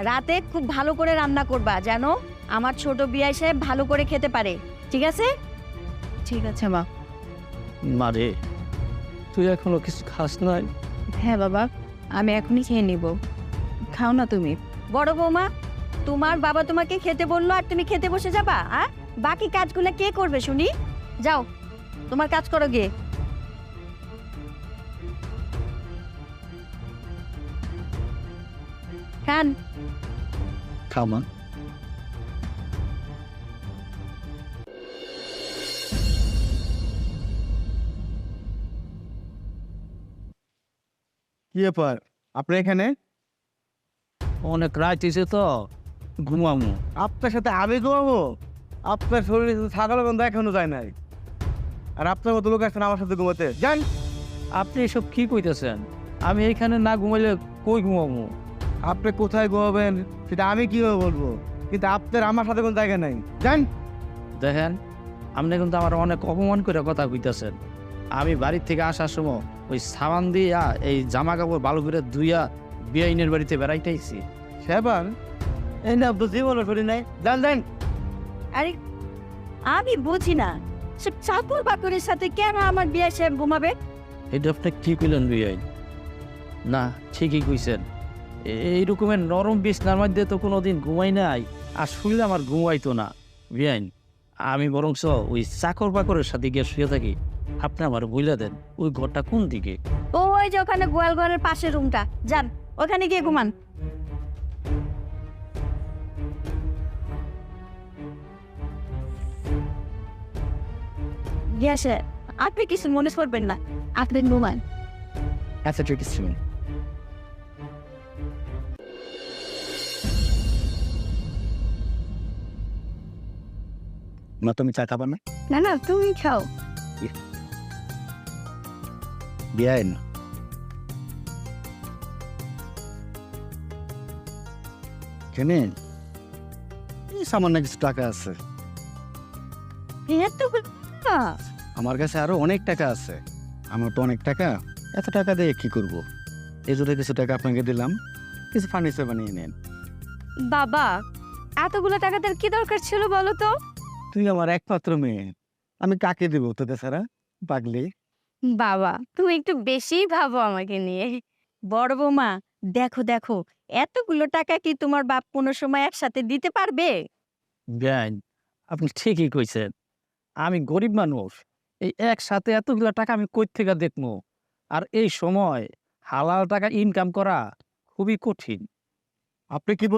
রাতে খুব ভালো করে রান্না করবা যেন আমার ছোট বিয়াই সাহেব ভালো করে খেতে পারে, ঠিক আছে? ঠিক আছে মা। মারে, তুই এখনো কিছু খাস নাই? হ্যাঁ বাবা, আমি এখনই খেয়ে নিব। খাও না তুমি। বড় বৌমা, তোমার বাবা তোমাকে খেতে বললো আর তুমি খেতে বসে যাবা? বাকি কাজগুলো কে করবে শুনি? যাও, তোমার কাজ করো গিয়ে। খান। খাও মা। কি ব্যাপার আপনি এখানে? অনেক রাত হয়েছে তো, ঘুমামু। আপনার সাথে আমি ঘুমাবো? আপনার শরীরে ছাগল গন্ধ এখনো যায় নাই, আর আপনার মতো লোক আসছেন আমার সাথে ঘুমাতে? যান। আপনি এসব কি কইতেছেন? আমি এইখানে না ঘুমাইলে কই ঘুমামু? আপনি কোথায় ঘুমাবেন সেটা আমি কিভাবে বলবো, কিন্তু আপনার আমার সাথে কোনো জায়গা নাই। যান। দেখেন, আপনি কিন্তু আমার অনেক অপমান করে কথা কইতেছেন। আমি বাড়ির থেকে আসার সময় ওই সাবান দিয়া এই জামা কাপড় ভালো করে ধুইয়া বিয়াইনের বাড়িতে বেড়াইতেছি। সেবার এই না তো জীবনও শরীর নাই। যান যান। আরে আমি বুঝি না, সে চাকর বাকরের সাথে কেন আমার বিয়াই সাহেব ঘুমাবে? এটা আপনি কি কইলেন বিয়াইন? না, ঠিকই কইছেন। এই রকমের নরম বিছনার মধ্যে তো কোনোদিন ঘুমাই নাই, আর শুইলে আমার ঘুমাইতো না। বিয়াইন, আমি বরংস ওই চাকর বাকরের সাথে গিয়ে শুয়ে থাকি। আপনি আমার বইলা দেন ওই ঘরটা কোন দিকে? ওই যে ওখানে গোয়াল ঘরের পাশের রুমটা, যান ওখানে গিয়ে ঘুমান। গ্যাসে আপনি কিছু মনে করবেন না, আপনি ঘুমান। আচ্ছা ঠিক আছে। মা তুমি চা খাবা না? না না, তুমি খাও। বিয়াইন, কেনে এই সামান্য কিছু টাকা আছে। এতগুলো টাকা? আমার কাছে আরো অনেক টাকা আছে। আমার তো অনেক টাকা, এত টাকা দিয়ে কি করব? এই জন্য কিছু টাকা আপনাকে দিলাম, কিছু ফার্নিচার বানিয়ে নেন। বাবা, এতগুলো টাকাটার কি দরকার ছিল বলো তো? তুই আমার একমাত্র মেয়ে, আমি কাকে দেব তোদের ছাড়া? পাগলি। বাবা, তুমি একটু বেশিই ভাবো আমাকে নিয়ে। বড় বৌমা, দেখো দেখো, এতগুলো টাকা কি তোমার বাপ কোনো সময় একসাথে দিতে পারবে? বিয়াইন, আপনি ঠিকই কইছেন। আমি গরিব মানুষ, এই একসাথে এতগুলা টাকা আমি কই থেকে দেখবো? আর এই সময় হালাল টাকা ইনকাম করা খুবই কঠিন। আপনি কি